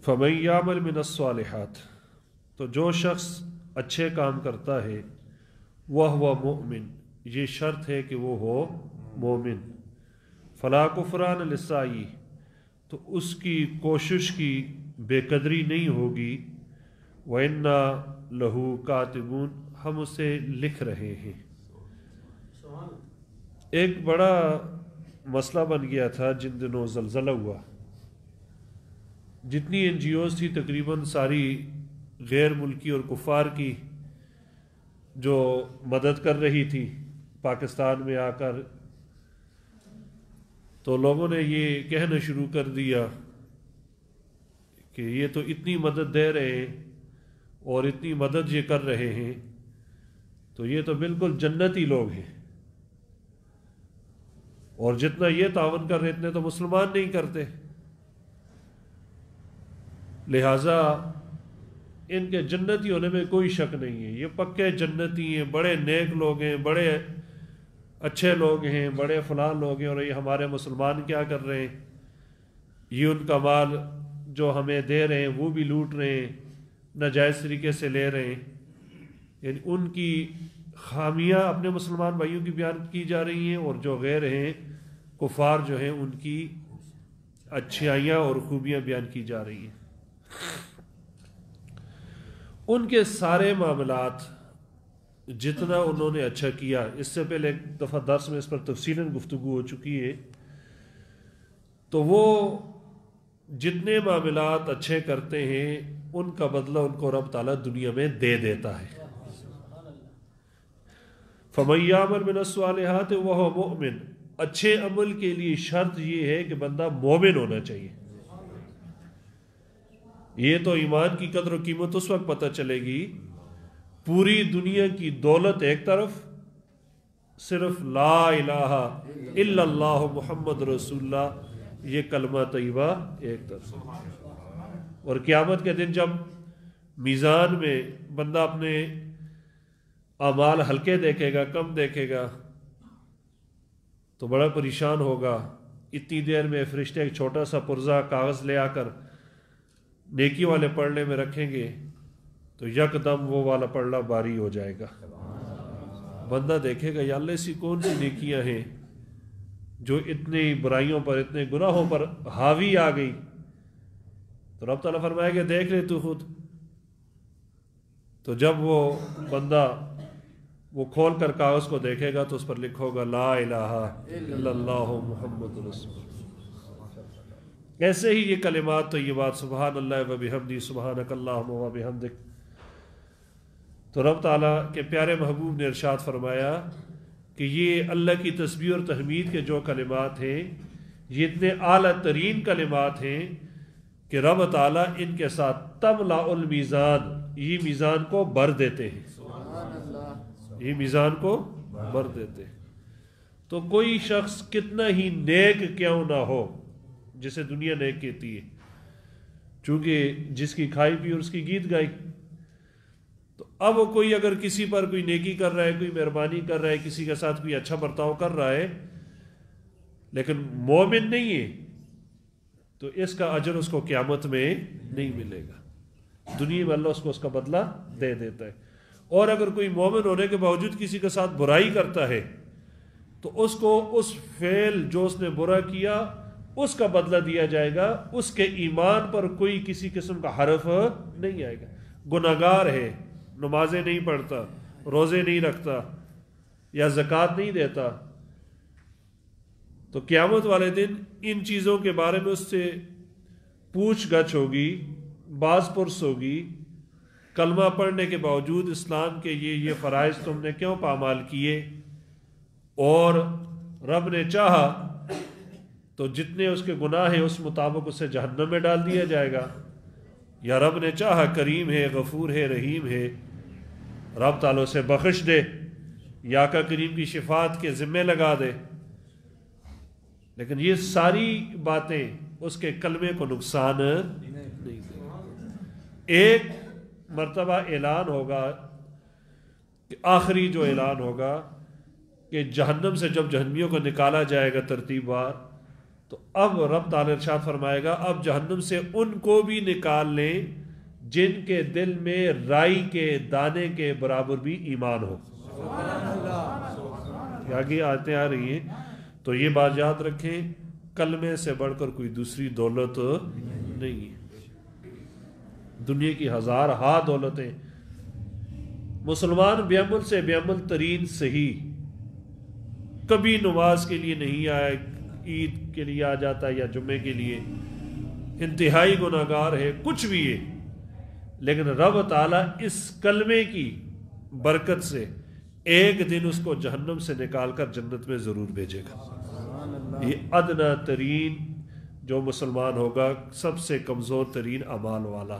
فَمَن يَعْمَلْ مِنَ الصَّالِحَاتِ، تو جو شخص اچھے کام کرتا ہے، وَهُوَ مُؤْمِن، یہ شرط ہے کہ وہ ہو مومن، فَلَا كُفْرَانَ لِلسَّعْيِ، تو اس کی کوشش کی بے قدری نہیں ہوگی، وَإِنَّا لَهُ كَاتِبُونَ، ہم اسے لکھ رہے ہیں۔ ایک بڑا مسئلہ بن گیا تھا جن دنوں زلزلہ ہوا، جتنی این جی اوز تھی تقریباً ساری غیر ملکی اور کفار کی جو مدد کر رہی تھی پاکستان میں آ کر، تو لوگوں نے یہ کہنا شروع کر دیا کہ یہ تو اتنی مدد دے رہے ہیں اور اتنی مدد یہ کر رہے ہیں، تو یہ تو بالکل جنتی لوگ ہیں، اور جتنا یہ تعاون کر رہے اتنے تو مسلمان نہیں کرتے، لہٰذا ان کے جنتی ہونے میں کوئی شک نہیں ہے، یہ پکے جنتی ہیں، بڑے نیک لوگ ہیں، بڑے اچھے لوگ ہیں، بڑے فلاں لوگ ہیں، اور یہ ہمارے مسلمان کیا کر رہے ہیں، یہ ان کا مال جو ہمیں دے رہے ہیں وہ بھی لوٹ رہے ہیں، ناجائز طریقے سے لے رہے ہیں، یعنی ان کی خامیاں اپنے مسلمان بھائیوں کی بیان کی جا رہی ہیں، اور جو غیر ہیں کفار جو ہیں ان کی اچھائیاں اور خوبیاں بیان کی جا رہی ہیں۔ ان کے سارے معاملات جتنا انہوں نے اچھا کیا، اس سے پہلے ایک دفعہ درس میں اس پر تفصیلاً گفتگو ہو چکی ہے، تو وہ جتنے معاملات اچھے کرتے ہیں ان کا بدلہ ان کو رب تعالیٰ دنیا میں دے دیتا ہے۔ فَمَن يَعْمَلْ مِنَ الصَّالِحَاتِ وَهُوَ مُؤْمِنٌ، اچھے عمل کے لیے شرط یہ ہے کہ بندہ مومن ہونا چاہیے۔ یہ تو ایمان کی قدر و قیمت اس وقت پتہ چلے گی، پوری دنیا کی دولت ایک طرف، صرف لا الہ الا اللہ محمد رسول اللہ یہ کلمہ طیبہ ایک طرف، اور قیامت کے دن جب میزان میں بندہ اپنے اعمال ہلکے دیکھے گا، کم دیکھے گا، تو بڑا پریشان ہوگا۔ اتنی دیر میں فرشتے ایک چھوٹا سا پرزہ کاغذ لے آ کر نیکی والے پڑھنے میں رکھیں گے تو یکدم وہ والا پڑھنا باری ہو جائے گا، بندہ دیکھے گا یا اللہ ایسی کون سی نیکیاں ہیں جو اتنی برائیوں پر، اتنے گناہوں پر حاوی آ گئی، تو رب تعالیٰ فرمائے کہ دیکھ لے تو خود۔ تو جب وہ بندہ وہ کھول کر کاغذ کو دیکھے گا تو اس پر لکھا ہوگا لا الہ الا اللہ محمد رسول اللہ۔ ایسے ہی یہ کلمات طیبات سبحان اللہ و بحمدہ سبحانک اللہم و بحمدک، تو رب تعالیٰ کے پیارے محبوب نے ارشاد فرمایا کہ یہ اللہ کی تسبیح اور تحمید کے جو کلمات ہیں یہ اتنے اعلیٰ ترین کلمات ہیں کہ رب تعالیٰ ان کے ساتھ تملأ المیزان، یہ میزان کو بھر دیتے ہیں، یہ میزان کو بھر دیتے ہیں۔ تو کوئی شخص کتنا ہی نیک کیوں نہ ہو، جسے دنیا نیک کہتی ہے، چونکہ جس کی کھائی پی اور اس کی گیت گائی، تو اب وہ کوئی اگر کسی پر کوئی نیکی کر رہا ہے، کوئی مہربانی کر رہا ہے، کسی کے ساتھ کوئی اچھا برتاؤ کر رہا ہے لیکن مومن نہیں ہے، تو اس کا اجر اس کو قیامت میں نہیں ملے گا، دنیا میں اللہ اس کو اس کا بدلہ دے دیتا ہے۔ اور اگر کوئی مومن ہونے کے باوجود کسی کے ساتھ برائی کرتا ہے تو اس کو اس فعل جو اس نے برا کیا اس کا بدلہ دیا جائے گا، اس کے ایمان پر کوئی کسی قسم کا حرف نہیں آئے گا۔ گناہگار ہے، نمازیں نہیں پڑھتا، روزے نہیں رکھتا یا زکوٰۃ نہیں دیتا، تو قیامت والے دن ان چیزوں کے بارے میں اس سے پوچھ گچھ ہوگی، باز پرس ہوگی، کلمہ پڑھنے کے باوجود اسلام کے یہ فرائض تم نے کیوں پامال کیے، اور رب نے چاہا تو جتنے اس کے گناہ ہیں اس مطابق اسے جہنم میں ڈال دیا جائے گا، یا رب نے چاہا کریم ہے، غفور ہے، رحیم ہے، رب تعالیٰ اسے بخش دے یا آقا کریم کی شفاعت کے ذمے لگا دے، لیکن یہ ساری باتیں اس کے کلمے کو نقصان نہیں دیں۔ ایک مرتبہ اعلان ہوگا کہ آخری جو اعلان ہوگا کہ جہنم سے جب جہنمیوں کو نکالا جائے گا ترتیب وار، تو اب رب تعالی ارشاد فرمائے گا اب جہنم سے ان کو بھی نکال لیں جن کے دل میں رائی کے دانے کے برابر بھی ایمان ہو. آگے آتے آ رہی ہیں. تو یہ بات یاد رکھیں کلمے سے بڑھ کر کوئی دوسری دولت نہیں ہے. دنیا کی ہزارہا دولتیں مسلمان بے عمل سے بے عمل ترین صحیح کبھی نماز کے لیے نہیں آیا عید کے لیے آ جاتا ہے یا جمعے کے لیے انتہائی گناہگار ہے کچھ بھی ہے لیکن رب تعالیٰ اس کلمے کی برکت سے ایک دن اس کو جہنم سے نکال کر جنت میں ضرور بھیجے گا. یہ ادنا ترین جو مسلمان ہوگا سب سے کمزور ترین اعمال والا.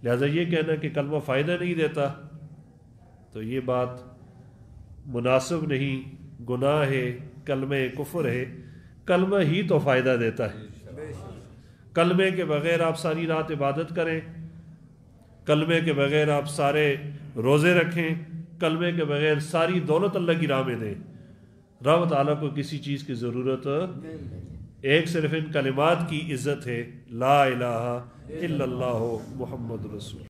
لہذا یہ کہنا کہ کلمہ فائدہ نہیں دیتا تو یہ بات مناسب نہیں. گناہ ہے کلمہ کفر ہے. کلمہ ہی تو فائدہ دیتا ہے. کلمے کے بغیر آپ ساری رات عبادت کریں کلمے کے بغیر آپ سارے روزے رکھیں کلمے کے بغیر ساری دولت اللہ کی راہ میں دیں رب تعالیٰ کو کسی چیز کی ضرورت ایک صرف ان کلمات کی عزت ہے لا الہ الا اللہ محمد رسول